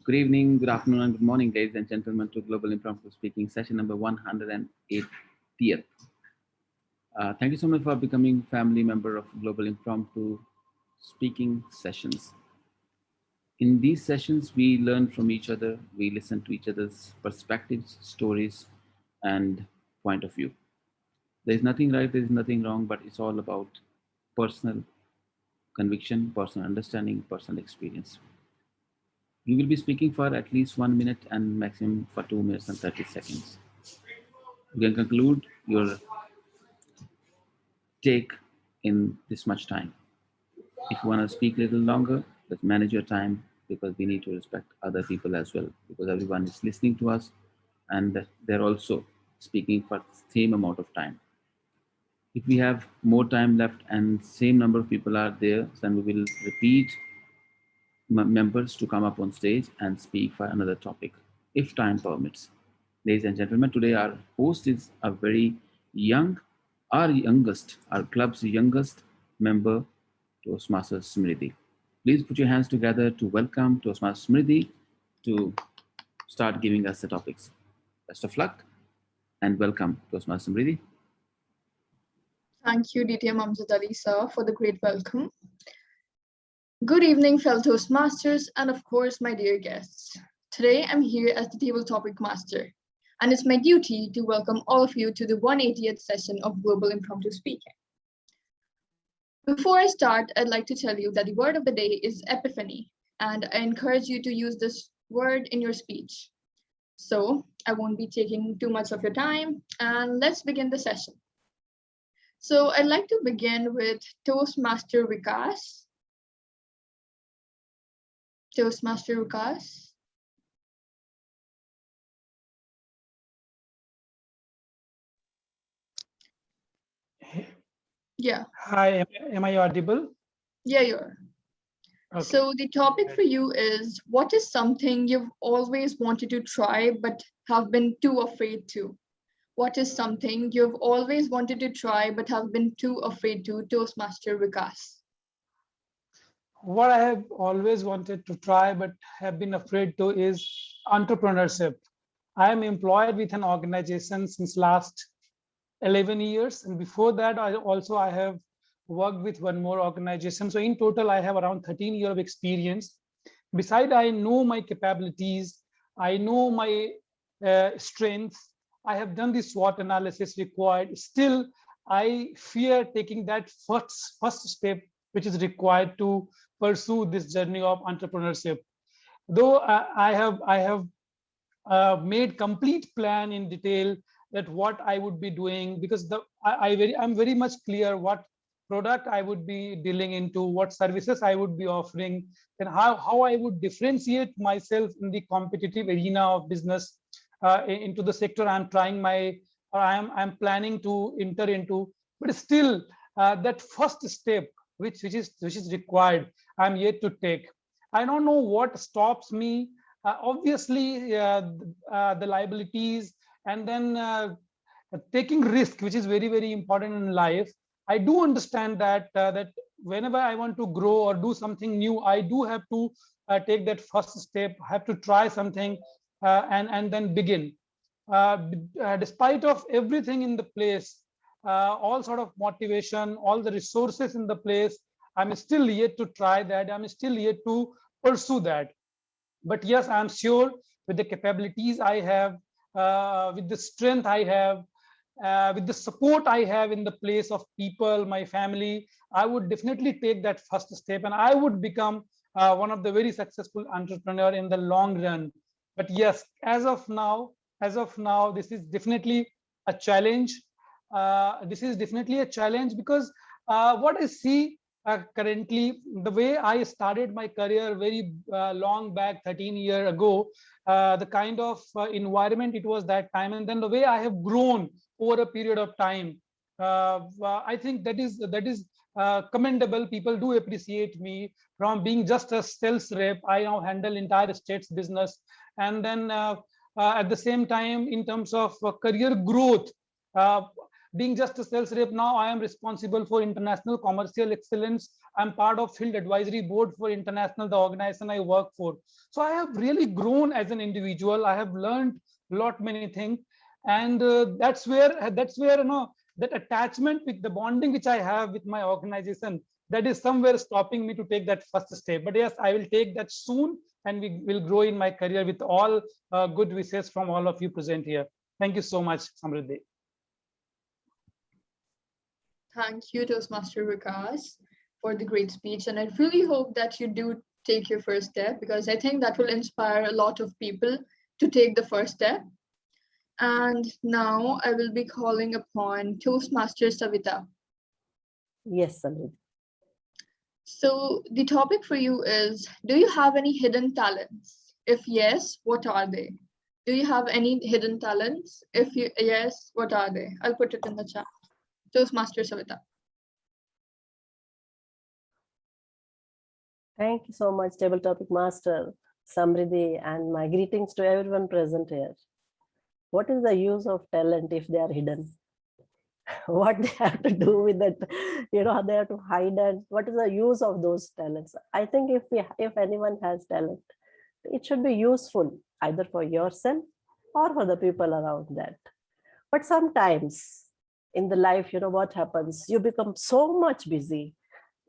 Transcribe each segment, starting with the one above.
Good evening, good afternoon, and good morning, ladies and gentlemen, to Global Impromptu Speaking session number 180th. Thank you so much for becoming family member of Global Impromptu Speaking sessions. In these sessions, we learn from each other, we listen to each other's perspectives, stories, and point of view. There is nothing right, there is nothing wrong, but it's all about personal conviction, personal understanding, personal experience. You will be speaking for at least 1 minute and maximum for 2 minutes and 30 seconds. You can conclude your take in this much time. If you want to speak a little longer, let's manage your time because we need to respect other people as well because everyone is listening to us and they're also speaking for the same amount of time. If we have more time left and same number of people are there, then we will repeat members to come up on stage and speak for another topic if time permits. Ladies and gentlemen, today our host is a very young, our club's youngest member, Toastmaster Smriti. Please put your hands together to welcome Toastmaster Smriti to start giving us the topics. Best of luck and welcome, Toastmaster Smriti. Thank you, DTM Amjad sir, for the great welcome. Good evening, fellow Toastmasters, and of course, my dear guests. Today, I'm here as the table topic master, and it's my duty to welcome all of you to the 180th session of Global Impromptu Speaking. Before I start, I'd like to tell you that the word of the day is epiphany, and I encourage you to use this word in your speech. So, I won't be taking too much of your time, and let's begin the session. So, I'd like to begin with Toastmaster Vikas. Toastmaster Vikas. Yeah. Hi, am I audible? Yeah, you are. Okay. So the topic for you is, what is something you've always wanted to try but have been too afraid to? What is something you've always wanted to try but have been too afraid to, Toastmaster Vikas? What I have always wanted to try but have been afraid to is entrepreneurship. I am employed with an organization since last 11 years, and before that I have worked with one more organization. So in total I have around 13 years of experience. Besides, I know my capabilities, I know my strengths. I have done the SWOT analysis required. Still, I fear taking that first step which is required to pursue this journey of entrepreneurship. Though I have made complete plan in detail that what I would be doing, because I'm very much clear what product I would be dealing into, what services I would be offering, and how I would differentiate myself in the competitive arena of business into the sector I'm I'm planning to enter into. But still, that first step, which is required, I'm yet to take. I don't know what stops me. Obviously, the liabilities, and then taking risk, which is very, very important in life. I do understand that that whenever I want to grow or do something new, I do have to take that first step, have to try something and then begin. Despite of everything in the place, all sort of motivation, all the resources in the place, I'm still yet to try that. I'm still yet to pursue that. But yes, I'm sure with the capabilities I have, with the strength I have, with the support I have in the place of people, my family, I would definitely take that first step and I would become one of the very successful entrepreneur in the long run. But yes, as of now, this is definitely a challenge. Because what I see currently, the way I started my career very long back, 13 years ago, the kind of environment it was that time, and then the way I have grown over a period of time, I think that is commendable. People do appreciate me. From being just a sales rep, I now handle entire state's business, and then at the same time, in terms of career growth, being just a sales rep, now I am responsible for international commercial excellence. I'm part of field advisory board for international, the organization I work for. So I have really grown as an individual. I have learned a lot many things, and that's where that attachment with the bonding which I have with my organization, that is somewhere stopping me to take that first step. But yes, I will take that soon, and we will grow in my career with all good wishes from all of you present here. Thank you so much, Samriddhi. Thank you, Toastmaster Vikas, for the great speech. And I really hope that you do take your first step, because I think that will inspire a lot of people to take the first step. And now I will be calling upon Toastmaster Savita. Yes, Samriddhi. So the topic for you is, do you have any hidden talents? If yes, what are they? Do you have any hidden talents? Yes, what are they? I'll put it in the chat. Toastmaster Savita. Thank you so much, Table Topic Master Samriddhi, and my greetings to everyone present here. What is the use of talent if they are hidden? What they have to do with that? They have to hide it. What is the use of those talents? I think if anyone has talent, it should be useful either for yourself or for the people around that. But sometimes in the life, what happens? You become so much busy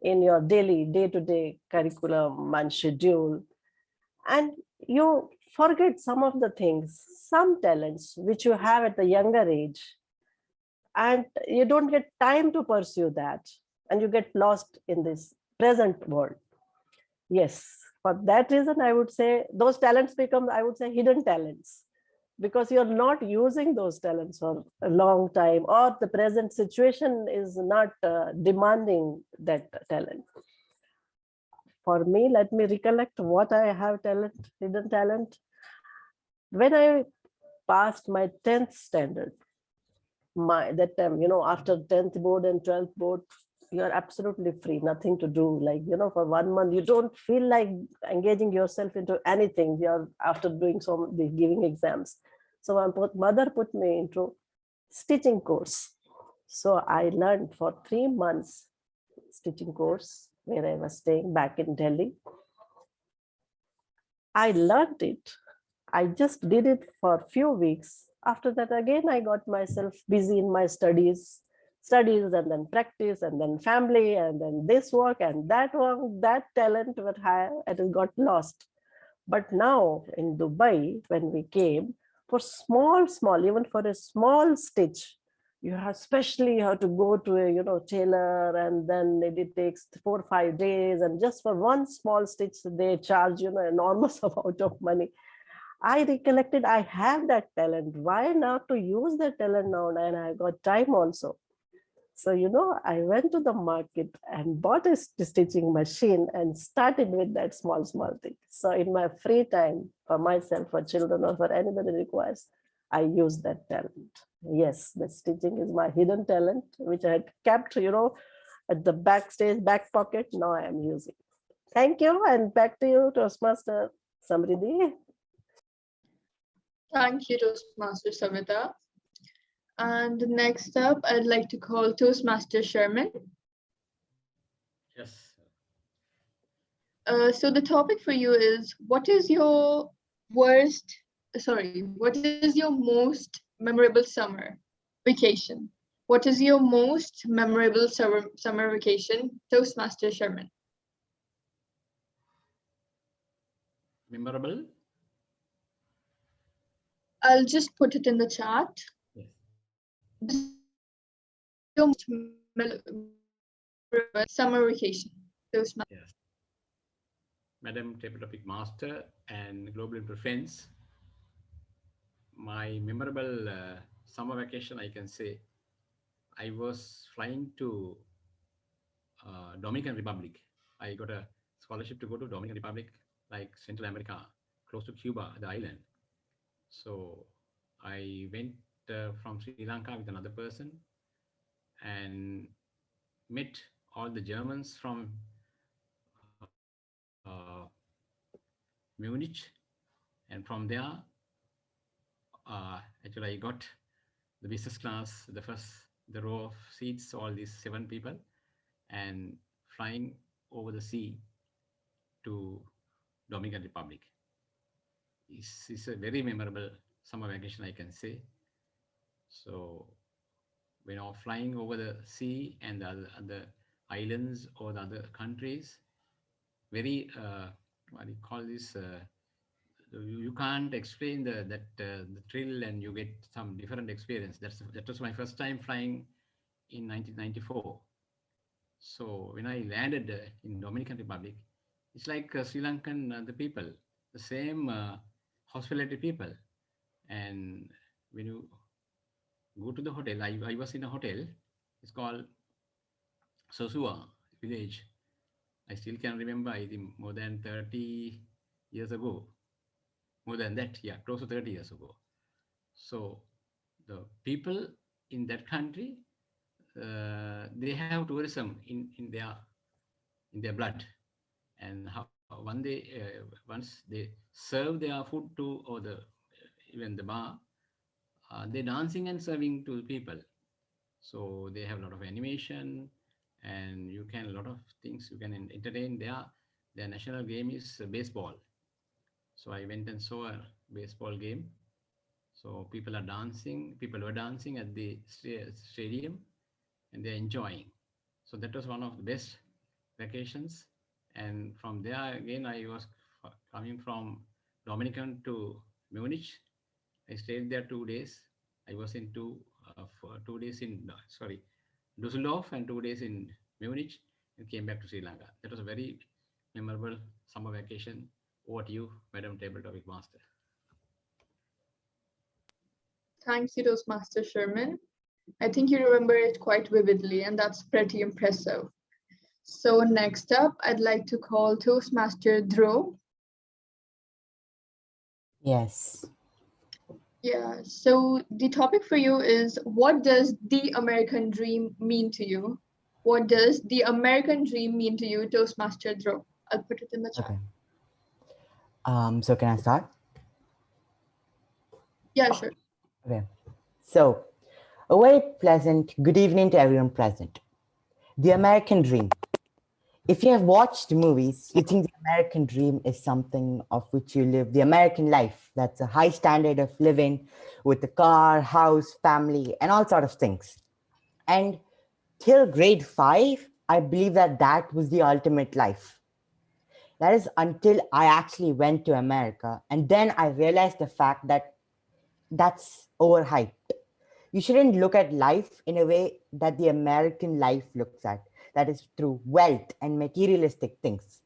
in your day-to-day curriculum and schedule, and you forget some of the things, some talents which you have at the younger age, and you don't get time to pursue that, and you get lost in this present world. Yes, for that reason, I would say those talents become, I would say, hidden talents, because you're not using those talents for a long time, or the present situation is not demanding that talent. For me, let me recollect what I have hidden talent. When I passed my 10th standard, that time, after 10th board and 12th board, you're absolutely free, nothing to do. Like, for 1 month, you don't feel like engaging yourself into anything. You're after doing giving exams. So my mother put me into stitching course. So I learned for 3 months stitching course where I was staying back in Delhi. I learned it. I just did it for a few weeks. After that, again, I got myself busy in my studies, and then practice, and then family, and then this work and that work. That talent what it got lost. But now in Dubai, when we came, for small, even for a small stitch, you have to go to a tailor, and then it takes 4 or 5 days, and just for one small stitch they charge enormous amount of money. I recollected I have that talent. Why not to use that talent now? And I got time also. So, I went to the market and bought a stitching machine and started with that small thing. So in my free time for myself, for children, or for anybody requires, I use that talent. Yes, the stitching is my hidden talent, which I had kept, at the back pocket. Now I am using. Thank you. And back to you, Toastmaster Samriddhi. Thank you, Toastmaster Savita. And next up, I'd like to call Toastmaster Sherman. Yes. So the topic for you is, what is your most memorable summer vacation? What is your most memorable summer vacation, Toastmaster Sherman? Memorable? I'll just put it in the chat. Yes. Your most memorable summer vacation, Toastmaster. Yes. Madam Table Topic Master and Global Friends, my memorable summer vacation, I can say, I was flying to Dominican Republic. I got a scholarship to go to Dominican Republic, like Central America, close to Cuba, the island. So I went from Sri Lanka with another person and met all the Germans from Munich, and from there, actually I got the business class, the first the row of seats, all these 7 people, and flying over the sea to Dominican Republic. It's a very memorable summer vacation, I can say. So, flying over the sea and the other islands or the other countries, very what do you call this? You can't explain the thrill, and you get some different experience. That was my first time flying in 1994. So when I landed in Dominican Republic, it's like Sri Lankan the people, the same hospitality people. And when you go to the hotel, I was in a hotel. It's called Sosua village. I still can remember. I think more than 30 years ago. More than that, yeah, close to 30 years ago. So the people in that country, they have tourism in their blood, and once they serve their food to, or the even the bar, they're dancing and serving to people. So they have a lot of animation, and you can a lot of things you can entertain. Their national game is baseball. So I went and saw a baseball game. So people were dancing at the stadium, and they're enjoying. So that was one of the best vacations. And from there again, I was coming from Dominican to Munich. I stayed there 2 days. I was in for 2 days in sorry, Dusseldorf, and 2 days in Munich, and came back to Sri Lanka. That was a very memorable summer vacation. Over to you, Madam Table Topic Master. Thank you, Toastmaster Sherman. I think you remember it quite vividly, and that's pretty impressive. So next up, I'd like to call Toastmaster Dhruv. Yes. Yeah, so the topic for you is, what does the American dream mean to you? What does the American dream mean to you, Toastmaster Dhruv? I'll put it in the chat. Okay. So can I start? Yeah, sure. Okay. So, a very pleasant good evening to everyone present. The American dream. If you have watched movies, you think the American dream is something of which you live, the American life. That's a high standard of living with a car, house, family, and all sort of things. And till grade 5, I believe that was the ultimate life. That is until I actually went to America. And then I realized the fact that that's overhyped. You shouldn't look at life in a way that the American life looks at, that is through wealth and materialistic things.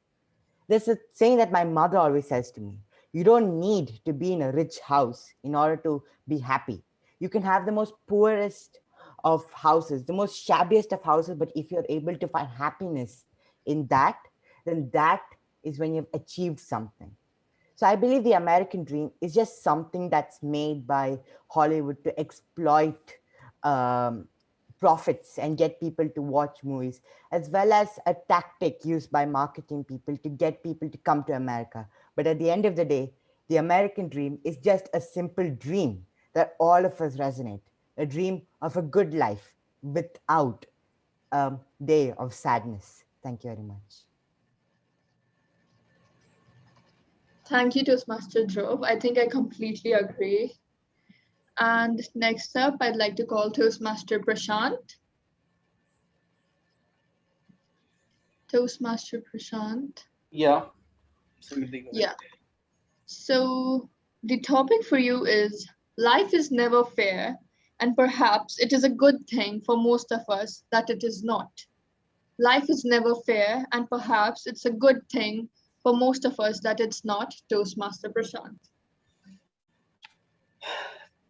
There's a saying that my mother always says to me: you don't need to be in a rich house in order to be happy. You can have the most poorest of houses, the most shabbiest of houses, but if you're able to find happiness in that, then that is when you've achieved something. So I believe the American dream is just something that's made by Hollywood to exploit profits and get people to watch movies, as well as a tactic used by marketing people to get people to come to America. But at the end of the day, the American dream is just a simple dream that all of us resonate, a dream of a good life without a day of sadness. Thank you very much. Thank you, Toastmaster Dhruv. I think I completely agree. And next up, I'd like to call Toastmaster Prashant. Toastmaster Prashant. Yeah. Yeah. So the topic for you is, life is never fair, and perhaps it is a good thing for most of us that it is not. Life is never fair, and perhaps it's a good thing for most of us that it's not. Toastmaster Prashant.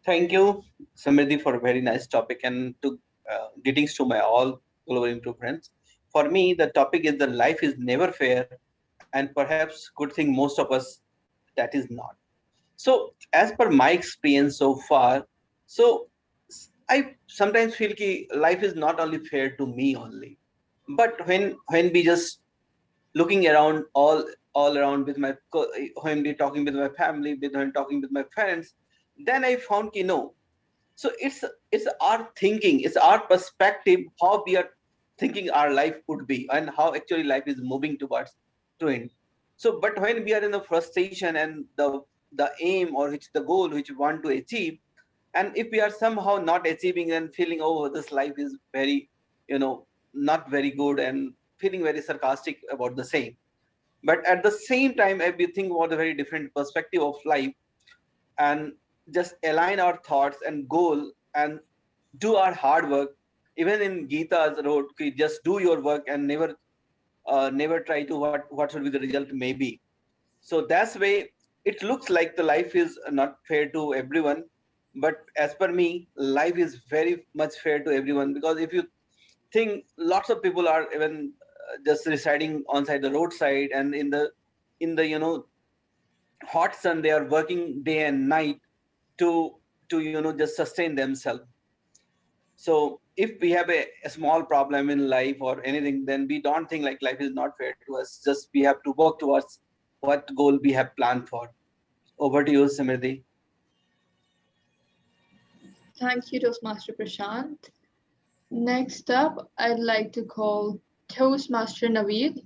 Thank you, Samriddhi, for a very nice topic, and to greetings to my all over Improve friends. For me, the topic is that life is never fair, and perhaps good thing most of us that is not. So, as per my experience so far, so I sometimes feel that life is not only fair to me only, but when we just looking around all around with my when we talking with my family, when talking with my friends, then I found no. So it's our thinking, it's our perspective, how we are thinking our life would be, and how actually life is moving towards to it. So, but when we are in the frustration and the aim or which the goal which we want to achieve, and if we are somehow not achieving and feeling, oh, this life is very, not very good, and feeling very sarcastic about the same. But at the same time, if we think about a very different perspective of life, and just align our thoughts and goal and do our hard work, even in Gita's wrote, just do your work and never try to what should be the result may be. So that's way it looks like the life is not fair to everyone, but as per me, life is very much fair to everyone, because if you think, lots of people are even just residing on side the roadside, and in the hot sun, they are working day and night to just sustain themselves. So if we have a small problem in life or anything, then we don't think like life is not fair to us. Just we have to work towards what goal we have planned for. Over to you, Samriddhi. Thank you, Toastmaster Prashant. Next up, I'd like to call Toastmaster Naveed.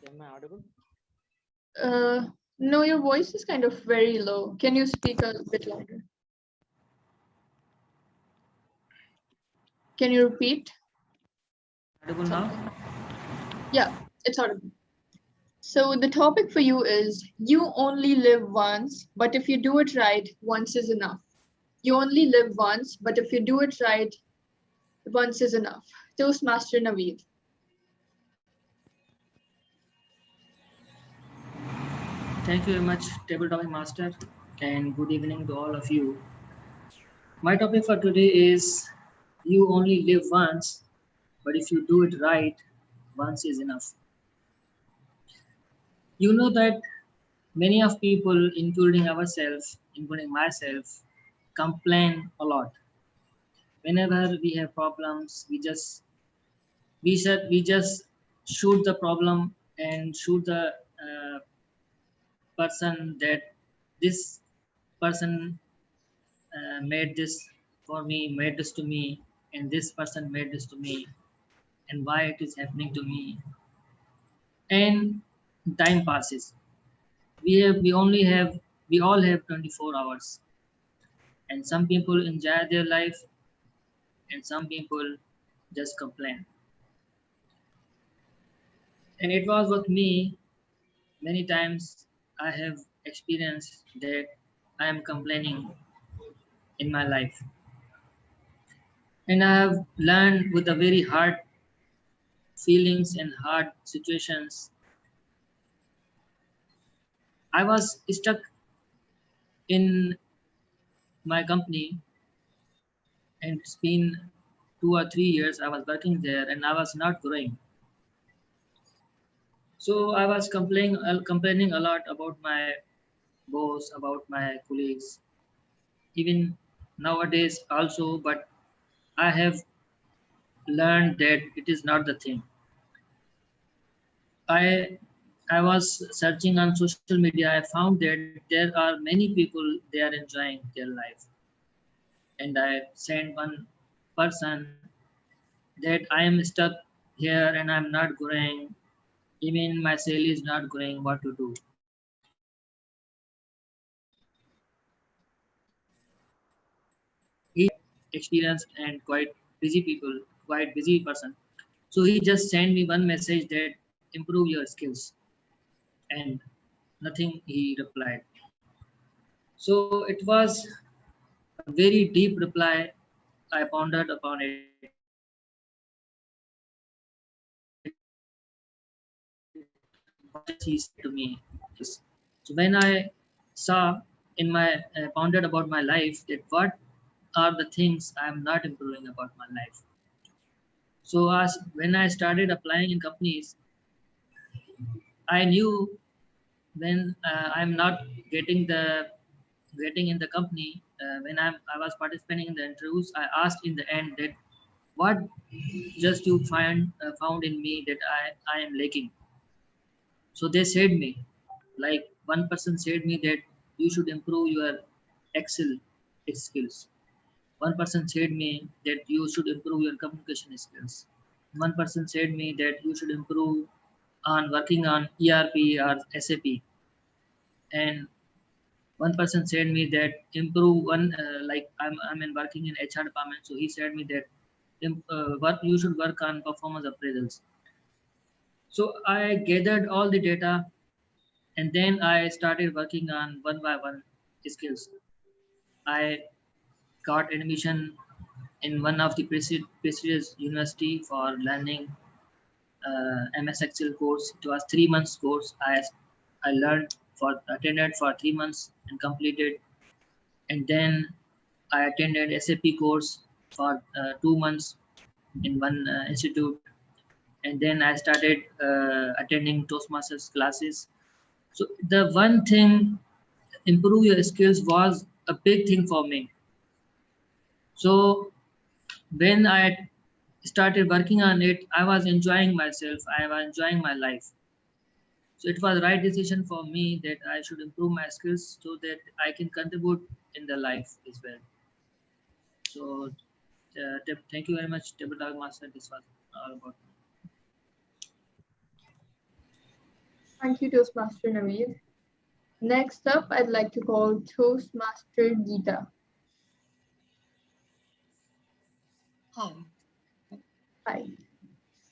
Am I audible? No, your voice is kind of very low. Can you speak a bit louder? Can you repeat? Audible now? Yeah, it's audible. So the topic for you is you only live once, but if you do it right, once is enough. You only live once, but if you do it right, once is enough. Toastmaster Naveed. Thank you very much, Table Topic Master, and good evening to all of you. My topic for today is you only live once, but if you do it right, once is enough. You know that many of people, including ourselves, including myself, complain a lot. Whenever we have problems, we just shoot the problem and shoot the person that this person made this for me, made this to me, and this person made this to me, and why it is happening to me. And time passes. We all have 24 hours, and some people enjoy their life, and some people just complain. And it was with me many times. I have experienced that I am complaining in my life, and I have learned with a very hard feelings and hard situations. I was stuck in my company, and it's been 2 or 3 years I was working there and I was not growing. So I was complaining a lot about my boss, about my colleagues, even nowadays also, but I have learned that it is not the thing. I I was searching on social media. I found that there are many people they are enjoying their life, and I sent one person that I am stuck here and I'm not growing. Even my salary is not growing. What to do? He experienced and quite busy people, quite busy person. So he just sent me one message that improve your skills, and nothing he replied. So it was a very deep reply. I pondered upon it. What just he said to me. So when I saw in my pondered about my life that what are the things I am not improving about my life. So as when I started applying in companies, I knew when I'm not getting the getting in the company, when I was participating in the interviews, I asked in the end that what just you found in me that I am lacking. So they said me, like one person said me that you should improve your excel skills. One person said me that you should improve your communication skills. One person said me that you should improve on working on ERP or SAP. And one person said me that improve one like I'm in working in HR department, so he said me that work you should work on performance appraisals. So I gathered all the data and then I started working on one by one skills. I got admission in one of the prestigious university for learning MS Excel course. It was 3 months course. I learned for attended for 3 months and completed, and then I attended SAP course for 2 months in one institute, and then I started attending Toastmasters classes. So the one thing, improve your skills, was a big thing for me. So when I started working on it, I was enjoying myself. I was enjoying my life. So it was the right decision for me that I should improve my skills so that I can contribute in the life as well. So thank you very much, Table Talk Master. This was all about me. Thank you, Toastmaster Naveed. Next up, I'd like to call Toastmaster Geeta. Hi. Hi.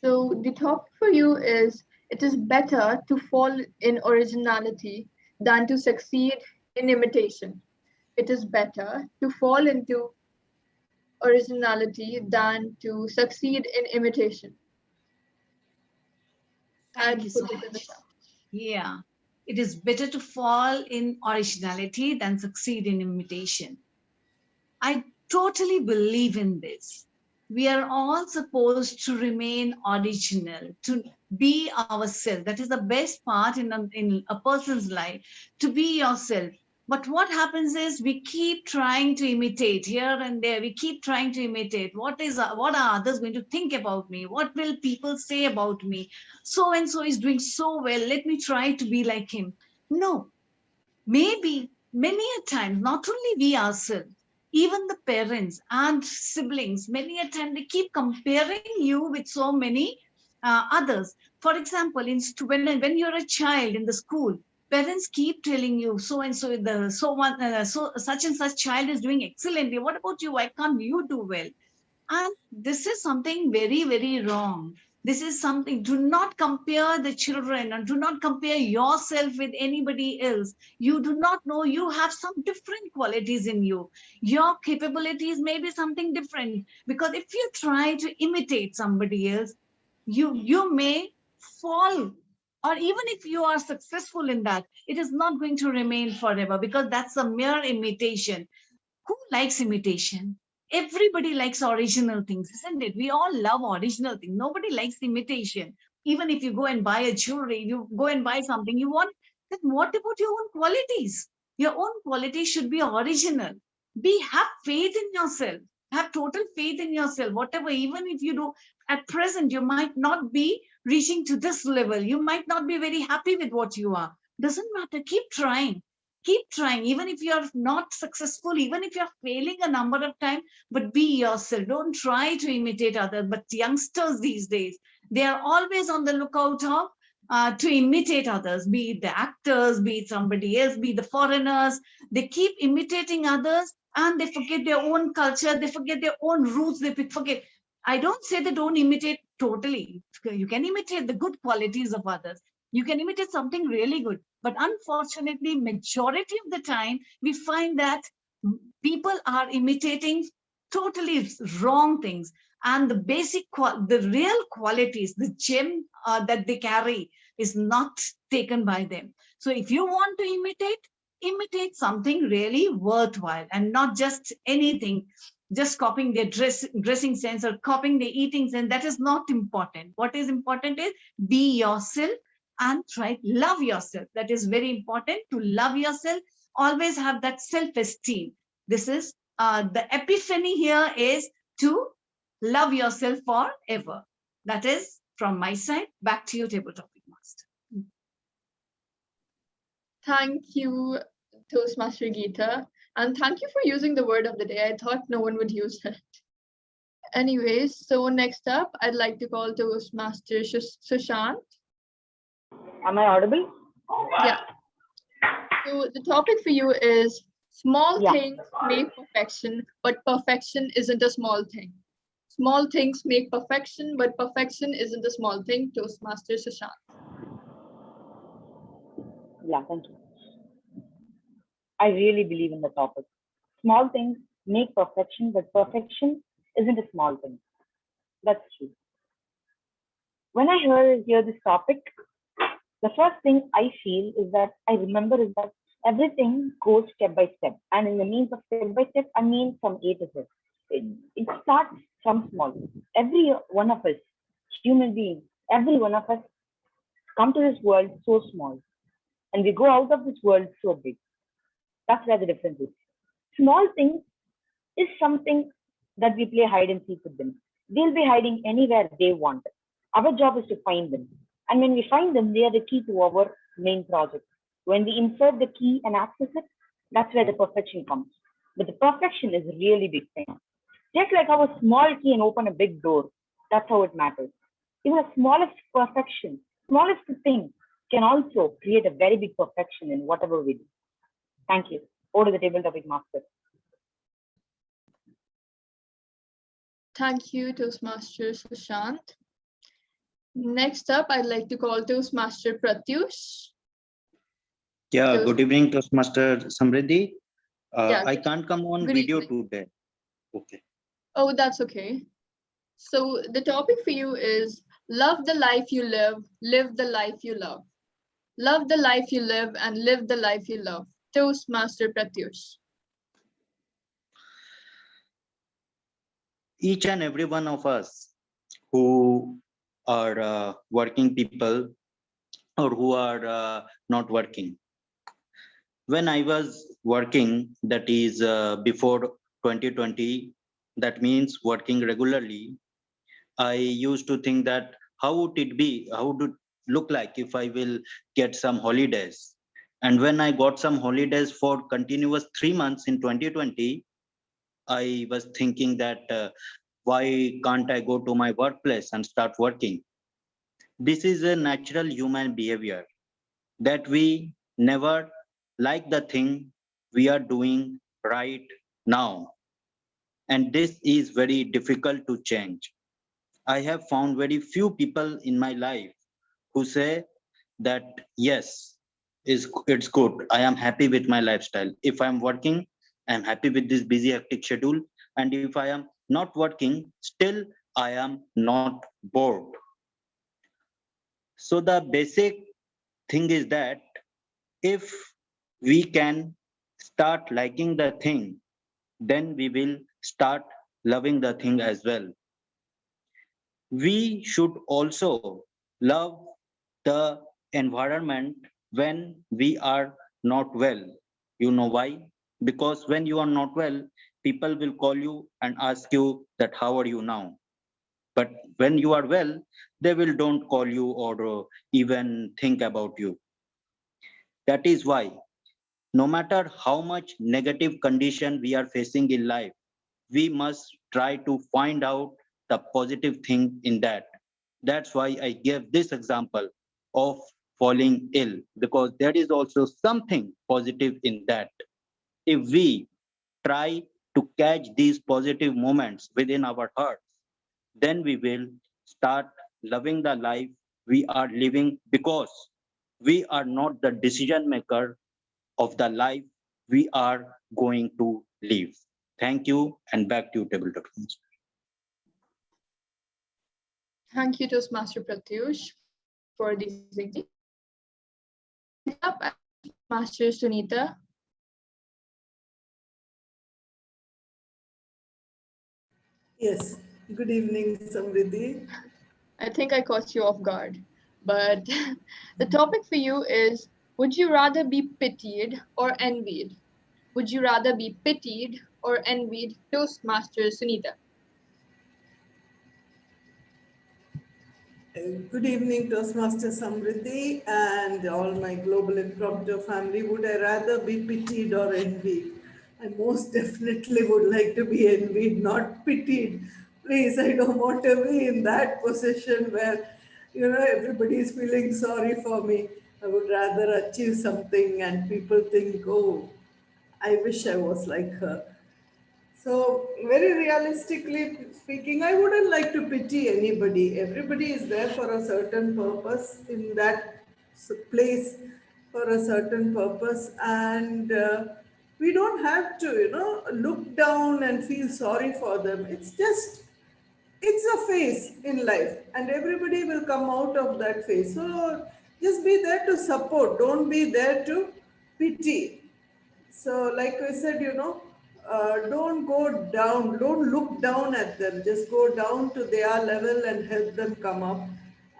So the topic for you is, it is better to fall in originality than to succeed in imitation. It is better to fall into originality than to succeed in imitation. Thank you so much. Yeah, it is better to fall in originality than succeed in imitation. I totally believe in this. We are all supposed to remain original, to be ourselves. That is the best part in a person's life, to be yourself. But what happens is we keep trying to imitate here and there. We keep trying to imitate. What are others going to think about me? What will people say about me? So and so is doing so well. Let me try to be like him. No, maybe many a time, not only we ourselves, even the parents and siblings, many a time they keep comparing you with so many others. For example, when you're a child in the school, parents keep telling you so and so so such and such child is doing excellently. What about you? Why can't you do well? And this is something very, very wrong. This is something, do not compare the children and do not compare yourself with anybody else. You do not know, you have some different qualities in you. Your capabilities may be something different, because if you try to imitate somebody else, you may fall. Or even if you are successful in that, it is not going to remain forever, because that's a mere imitation. Who likes imitation? Everybody likes original things, isn't it? We all love original things. Nobody likes imitation. Even if you go and buy a jewelry, you go and buy something you want, then what about your own qualities? Your own qualities should be original. Have faith in yourself. Have total faith in yourself. Whatever, even if you do at present, you might not be reaching to this level. You might not be very happy with what you are. Doesn't matter. Keep trying. Keep trying, even if you're not successful, even if you're failing a number of times, but be yourself. Don't try to imitate others. But youngsters these days, they are always on the lookout of to imitate others, be it the actors, be it somebody else, be the foreigners. They keep imitating others and they forget their own culture, they forget their own roots, they forget. I don't say they don't imitate totally. You can imitate the good qualities of others. You can imitate something really good. But unfortunately, majority of the time, we find that people are imitating totally wrong things. And the the real qualities, the gem that they carry is not taken by them. So if you want to imitate something really worthwhile and not just anything, just copying their dressing sense or copying their eating sense. That is not important. What is important is be yourself and love yourself. That is very important, to love yourself. Always have that self-esteem. This is the epiphany here is to love yourself forever. That is from my side. Back to you, Table Topic Master. Thank you, Toastmaster Geeta. And thank you for using the word of the day. I thought no one would use it. Anyways, so next up, I'd like to call Toastmaster Sushant. Am I audible? Yeah. So the topic for you is small Yeah. things make perfection, but perfection isn't a small thing. Small things make perfection, but perfection isn't a small thing. Toastmaster Sushant. Yeah, thank you. I really believe in the topic. Small things make perfection, but perfection isn't a small thing. That's true. When I hear this topic, the first thing I feel is that I remember is that everything goes step by step. And in the means of step by step, I mean from A to Z. It starts from small. Every one of us, human beings, every one of us come to this world so small. And we go out of this world so big. That's where the difference is. Small things is something that we play hide and seek with them. They'll be hiding anywhere they want. Our job is to find them. And when we find them, they are the key to our main project. When we insert the key and access it, that's where the perfection comes. But the perfection is a really big thing. Just like how a small key can open a big door, that's how it matters. Even the smallest perfection, smallest thing can also create a very big perfection in whatever we do. Thank you. Over to the table topic master. Thank you, Toastmaster Sushant. Next up, I'd like to call Toastmaster Pratyush. Yeah, good evening, Toastmaster Samriddhi. Yeah, I can't come on good video evening. today. Okay. Oh, that's okay. So the topic for you is love the life you live the life you love. Love the life you live and live the life you love. Toastmaster Pratyush. Each and every one of us who are working people or who are not working. When I was working, that is before 2020, that means working regularly, I used to think that how would it be, how would it look like if I will get some holidays? And when I got some holidays for continuous 3 months in 2020, I was thinking that why can't I go to my workplace and start working? This is a natural human behavior that we never like the thing we are doing right now. And this is very difficult to change. I have found very few people in my life who say that, yes, it's good. I am happy with my lifestyle. If I'm working, I'm happy with this busy, hectic schedule. And if I am not working, still I am not bored. So the basic thing is that if we can start liking the thing, then we will start loving the thing as well. We should also love the environment when we are not well. You know why? Because when you are not well, people will call you and ask you that how are you now? But when you are well, they will don't call you or even think about you. That is why no matter how much negative condition we are facing in life, we must try to find out the positive thing in that. That's why I gave this example of falling ill, because there is also something positive in that. If we try to catch these positive moments within our hearts, then we will start loving the life we are living, because we are not the decision maker of the life we are going to live. Thank you, and back to you, tabletop. Thank you, Toastmaster Pratyush, for these examples. Next up, Master Sunita. Yes, good evening, Samriddhi. I think I caught you off guard, but the topic for you is, would you rather be pitied or envied? Would you rather be pitied or envied? Toastmaster Sunita. Good evening, Toastmaster Samriddhi and all my global impromptu family. Would I rather be pitied or envied? I most definitely would like to be envied, not pitied. Please, I don't want to be in that position where, everybody is feeling sorry for me. I would rather achieve something and people think, oh, I wish I was like her. So, very realistically speaking, I wouldn't like to pity anybody. Everybody is there for a certain purpose in that place for a certain purpose, and we don't have to, look down and feel sorry for them. It's a phase in life, and everybody will come out of that phase. So, just be there to support, don't be there to pity. So, like I said, don't go down, don't look down at them, just go down to their level and help them come up.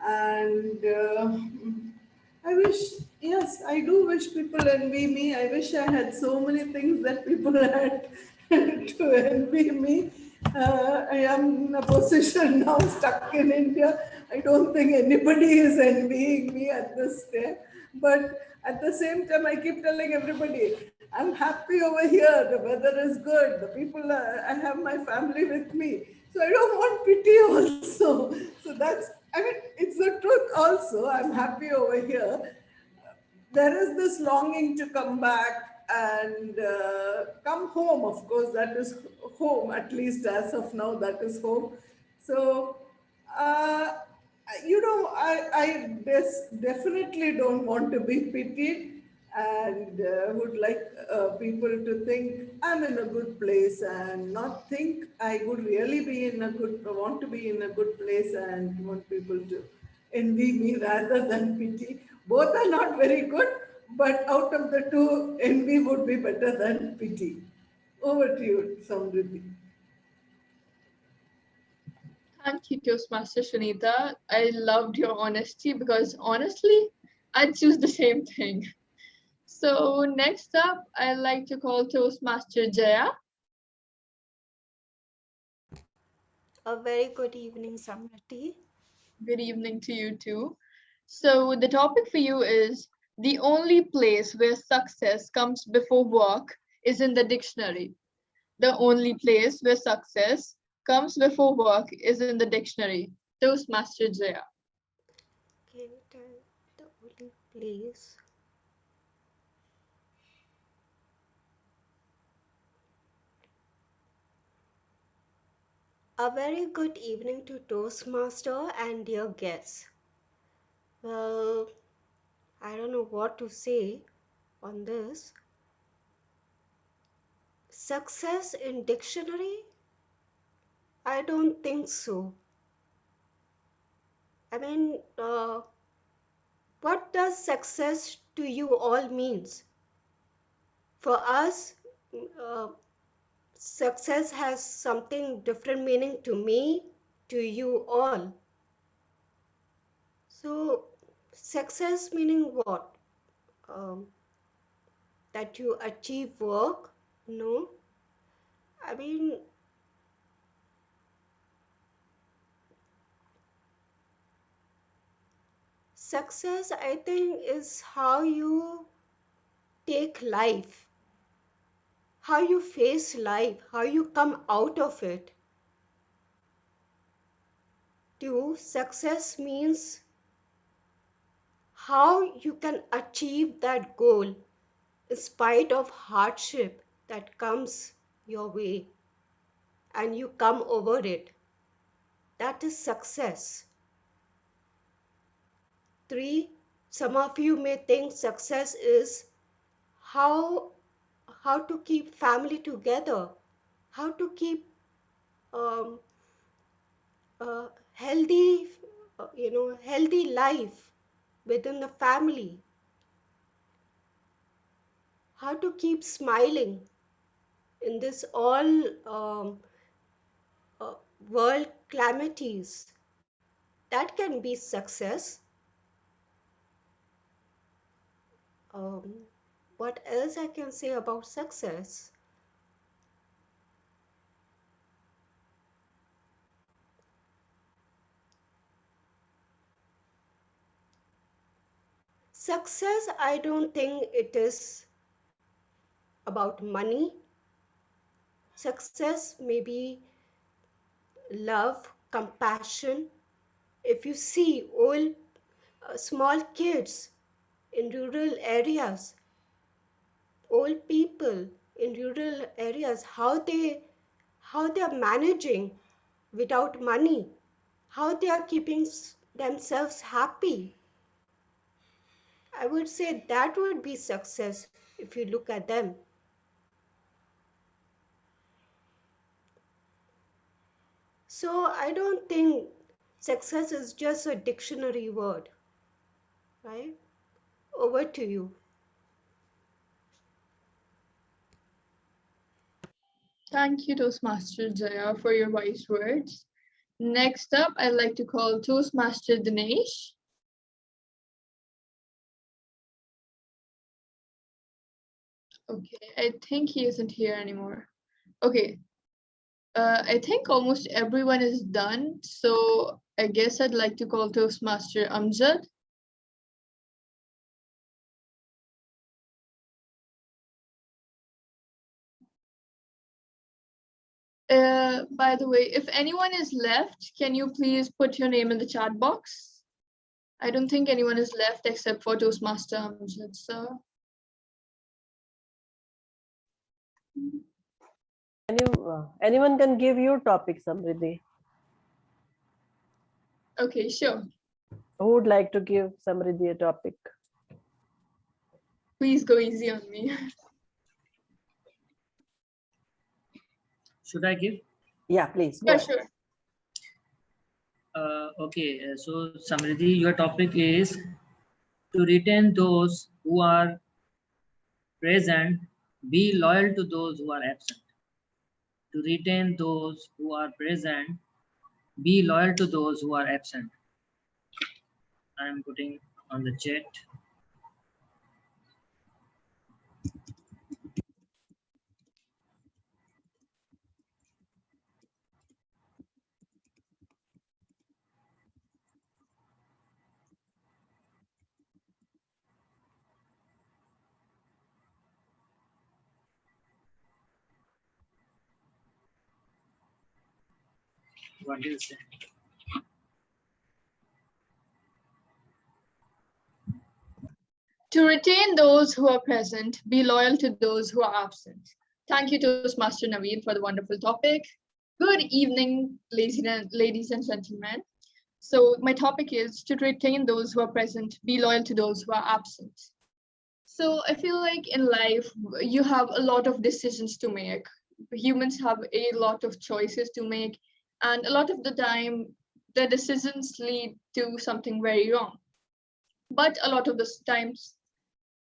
And I wish, yes, I do wish people envy me. I wish I had so many things that people had to envy me. I am in a position now stuck in India. I don't think anybody is envying me at this day. But at the same time, I keep telling everybody, I'm happy over here. The weather is good. The people, I have my family with me. So I don't want pity also. So that's, I mean, it's the truth also. I'm happy over here. There is this longing to come back and come home. Of course, that is home, at least as of now, that is home. So, uh, I definitely don't want to be pitied and would like people to think I'm in a good place and not think I would really be in a good, want to be in a good place and want people to envy me rather than pity. Both are not very good, but out of the two, envy would be better than pity. Over to you, Samriddhi. Thank you, Toastmaster Sunita. I loved your honesty because honestly, I'd choose the same thing. So next up, I'd like to call Toastmaster Jaya. A very good evening, Samriti. Good evening to you too. So the topic for you is the only place where success comes before work is in the dictionary. The only place where success comes before work is in the dictionary. Toastmaster Jaya. Can you tell the only place? A very good evening to Toastmaster and dear guests. Well, I don't know what to say on this. Success in dictionary? I don't think so. I mean, what does success to you all means? For us, uh, success has something different meaning to me, to you all. So, success meaning what? Um, that you achieve work? No. I mean, success, I think, is how you take life, how you face life, how you come out of it. To success means how you can achieve that goal in spite of hardship that comes your way and you come over it. That is success. 3, some of you may think success is how how to keep family together, how to keep um, healthy, healthy life within the family, how to keep smiling in this all uh, world calamities. That can be success. Um, what else I can say about success? Success, I don't think it is about money. Success may be love, compassion. If you see old, small kids in rural areas, old people in rural areas, how they are managing without money, how they are keeping themselves happy. I would say that would be success if you look at them. So I don't think success is just a dictionary word, right? Over to you. Thank you, Toastmaster Jaya, for your wise words. Next up, I'd like to call Toastmaster Dinesh. Okay, I think he isn't here anymore. Okay, I think almost everyone is done, so I guess I'd like to call Toastmaster Amjad. By the way, if anyone is left, can you please put your name in the chat box? I don't think anyone is left except for Toastmaster Amjad, sir. Anyone can give your topic, Samriddhi. Okay, sure. Who would like to give Samriddhi a topic? Please go easy on me. Should I give? Yeah, please. Yeah, sure. Okay, so Samriddhi, your topic is to retain those who are present, be loyal to those who are absent. To retain those who are present, be loyal to those who are absent. I am putting on the chat. What is it? To retain those who are present, be loyal to those who are absent. Thank you, Toastmaster Naveen, for the wonderful topic. Good evening, ladies and gentlemen. So my topic is to retain those who are present, be loyal to those who are absent. So I feel like in life, you have a lot of decisions to make. Humans have a lot of choices to make, and a lot of the time, the decisions lead to something very wrong. But a lot of the times,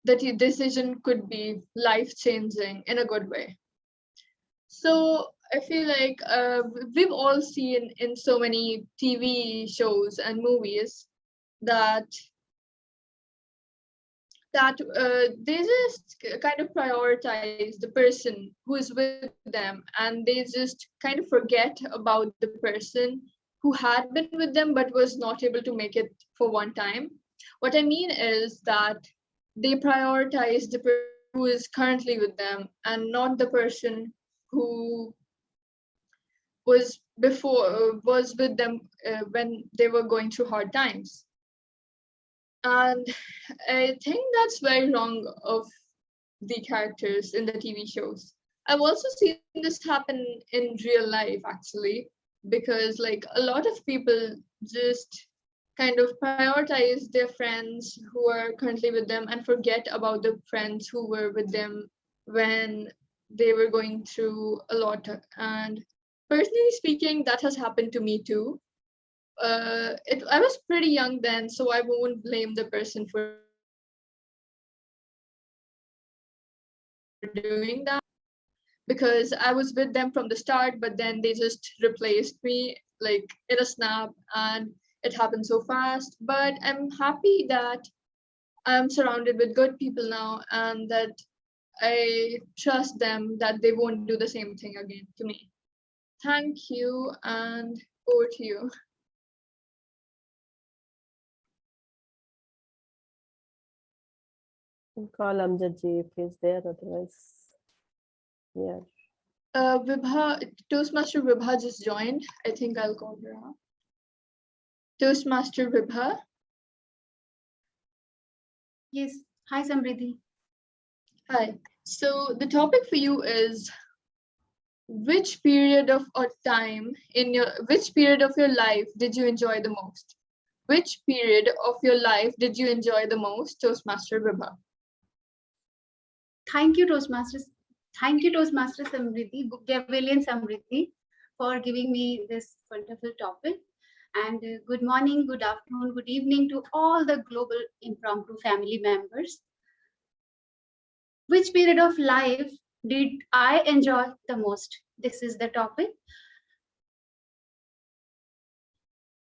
that decision could be life changing in a good way. So I feel like we've all seen in so many TV shows and movies that they just kind of prioritize the person who is with them, and they just kind of forget about the person who had been with them but was not able to make it for one time. What I mean is that they prioritize the person who is currently with them and not the person who was with them when they were going through hard times. And I think that's very wrong of the characters in the TV shows. I've also seen this happen in real life actually, because like a lot of people just kind of prioritize their friends who are currently with them and forget about the friends who were with them when they were going through a lot. And personally speaking, that has happened to me too. I was pretty young then, so I won't blame the person for doing that, because I was with them from the start, but then they just replaced me like in a snap, and it happened so fast. But I'm happy that I'm surrounded with good people now, and that I trust them that they won't do the same thing again to me. Thank you, and over to you. Call Amjad ji if he's there, otherwise, yeah. Vibha, Toastmaster Vibha just joined. I think I'll call her out. Toastmaster Vibha. Yes. Hi, Samriddhi. Hi. So the topic for you is which period of or time in your which period of your life did you enjoy the most? Which period of your life did you enjoy the most, Toastmaster Vibha? Thank you, Toastmasters. Thank you, Toastmaster Samriddhi, Gavilian Samriddhi, for giving me this wonderful topic. And good morning, good afternoon, good evening to all the global impromptu family members. Which period of life did I enjoy the most? This is the topic.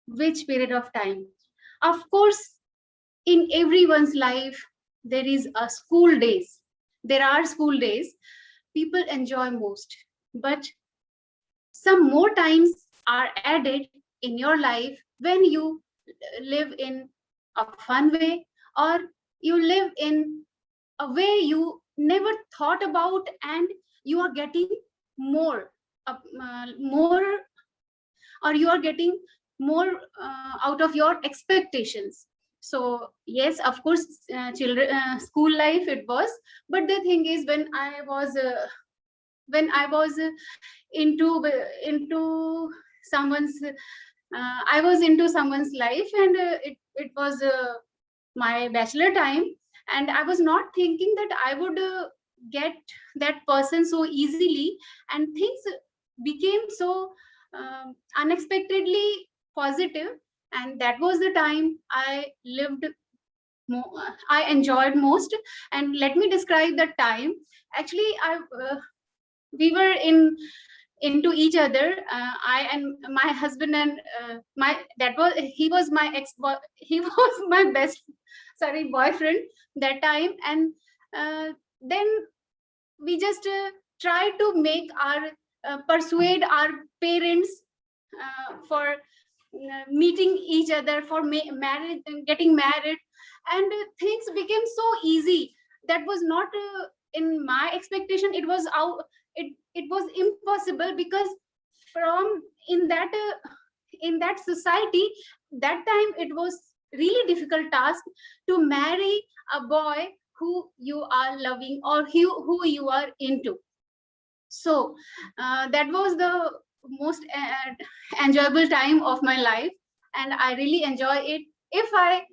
Which period of time? Of course, in everyone's life, there is a school days. There are school days people enjoy most, but some more times are added in your life when you live in a fun way or you live in a way you never thought about and you are getting more more or you are getting more out of your expectations. So yes, of course, children school life it was, but the thing is when I was into someone's I was into someone's life, and it was my bachelor time, and I was not thinking that I would get that person so easily, and things became so unexpectedly positive, and that was the time I lived I enjoyed most. And let me describe that time. Actually, we were into each other, I and my husband, and my that was he was my he was my best boyfriend that time. And then we just try to make our persuade our parents for meeting each other for marriage and getting married, and things became so easy. That was not in my expectation. It was out. It was impossible, because from in that society that time it was really difficult task to marry a boy who you are loving or who you are into. So that was the most enjoyable time of my life, and I really enjoy it. If I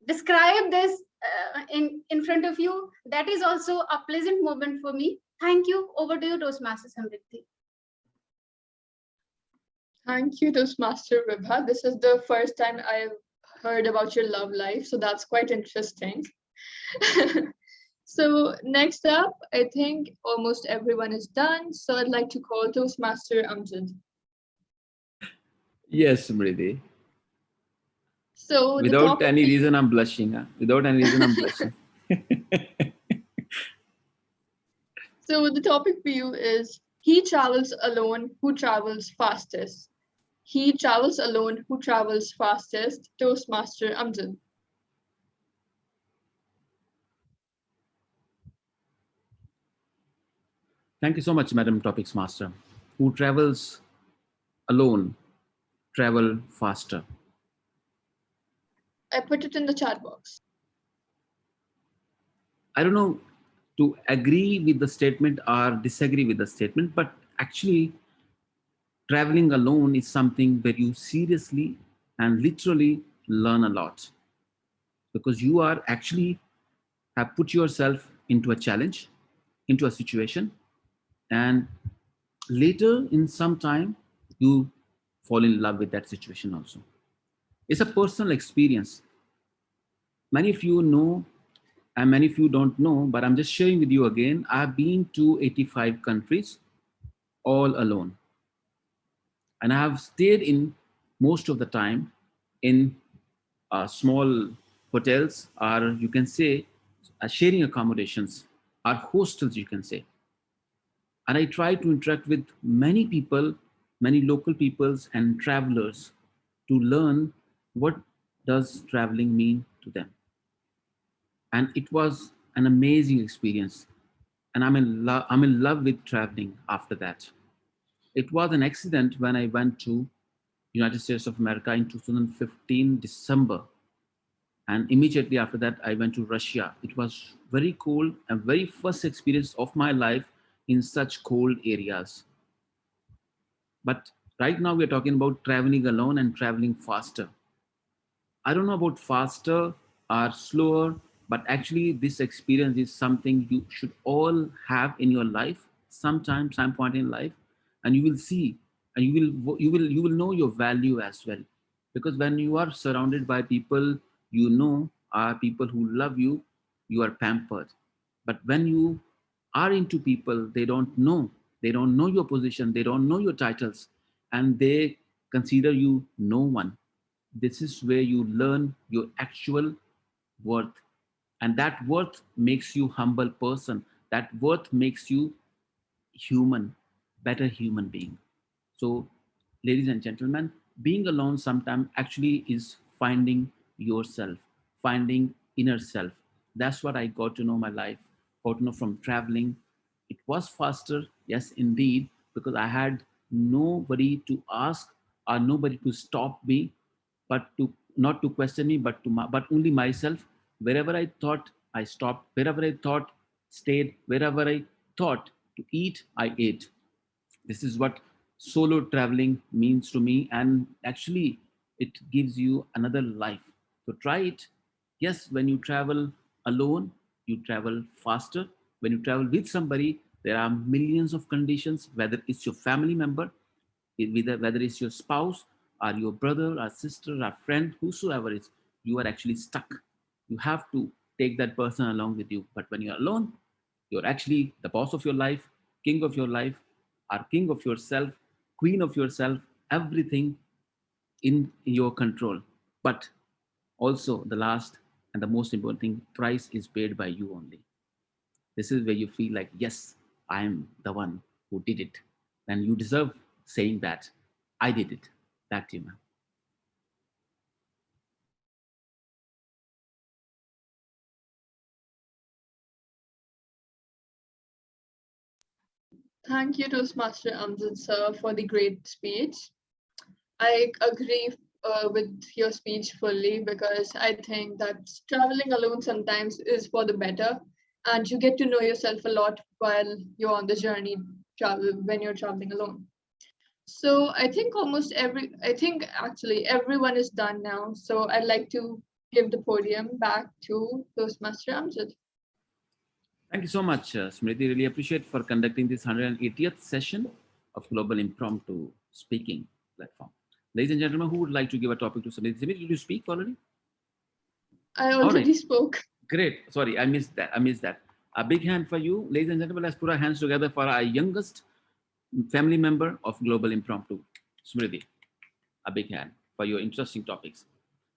describe this in front of you, that is also a pleasant moment for me. Thank you. Over to you, Toastmaster Samriddhi. Thank you, Toastmaster Vibha. This is the first time I've heard about your love life, so that's quite interesting. So next up, I think almost everyone is done. So I'd like to call Toastmaster Amjad. Yes, Smriti. So without any reason, I'm blushing. Huh? Without any reason, I'm blushing. So the topic for you is he travels alone who travels fastest. He travels alone who travels fastest. Toastmaster Amjad. Thank you so much, Madam Topics Master. Who travels alone travel faster? I put it in the chat box. I don't know to agree with the statement or disagree with the statement, but actually traveling alone is something where you seriously and literally learn a lot, because you are actually have put yourself into a challenge, into a situation, and later in some time you fall in love with that situation also. It's a personal experience. Many of you know and many of you don't know, but I'm just sharing with you again. I've been to 85 countries all alone, and I have stayed in most of the time in small hotels, or you can say sharing accommodations, or hostels, you can say. And I try to interact with many people, many local peoples and travelers, to learn what does traveling mean to them. And it was an amazing experience. and I'm in love with traveling after that. It was an accident when I went to United States of America in 2015 December, and immediately after that I went to Russia. It was very cold and very first experience of my life in such cold areas. But right now we're talking about traveling alone and traveling faster. I don't know about faster or slower, but actually, this experience is something you should all have in your life sometime, some point in life, and you will see, and you will know your value as well, because when you are surrounded by people you know are people who love you, you are pampered. But when you are into people they don't know your position, they don't know your titles, and they consider you no one. This is where you learn your actual worth, and that worth makes you humble person, that worth makes you human, better human being. So, ladies and gentlemen, being alone sometimes actually is finding yourself, finding inner self. That's what I got to know my life, got to know from traveling. It was faster, yes, indeed, because I had nobody to ask or nobody to stop me, but to not to question me, but only myself. Wherever I thought, I stopped. Wherever I thought, stayed. Wherever I thought to eat, I ate. This is what solo traveling means to me, and actually it gives you another life. So try it. Yes, when you travel alone you travel faster. When you travel with somebody, there are millions of conditions, whether it's your family member, whether it's your spouse or your brother or sister or friend, whosoever is, you are actually stuck. You have to take that person along with you. But when you're alone, you're actually the boss of your life, king of your life, or king of yourself, queen of yourself, everything in your control. But also, the last and the most important thing, price is paid by you only. This is where you feel like, yes, I am the one who did it. And you deserve saying that I did it. Back to you, ma'am. Thank you, Toastmaster Amjad sir, for the great speech. I agree with your speech fully because I think that traveling alone sometimes is for the better, and you get to know yourself a lot while you're on the journey travel when you're traveling alone. So I think actually everyone is done now. So I'd like to give the podium back to Toastmaster Amjad. Thank you so much, Smriti. Really appreciate for conducting this 180th session of Global Impromptu Speaking platform. Ladies and gentlemen, who would like to give a topic to Smriti? Smriti, did you speak already? I All right. already spoke. Great. Sorry, I missed that. I missed that. A big hand for you. Ladies and gentlemen, let's put our hands together for our youngest family member of Global Impromptu, Smriti. A big hand for your interesting topics.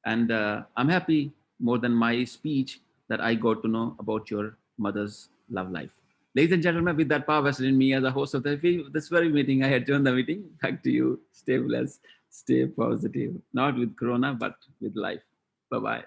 And I'm happy more than my speech that I got to know about your mother's love life. Ladies and gentlemen, with that power vested in me as a host of this very meeting, I had turned the meeting back to you. Stay blessed, stay positive, not with Corona, but with life. Bye bye.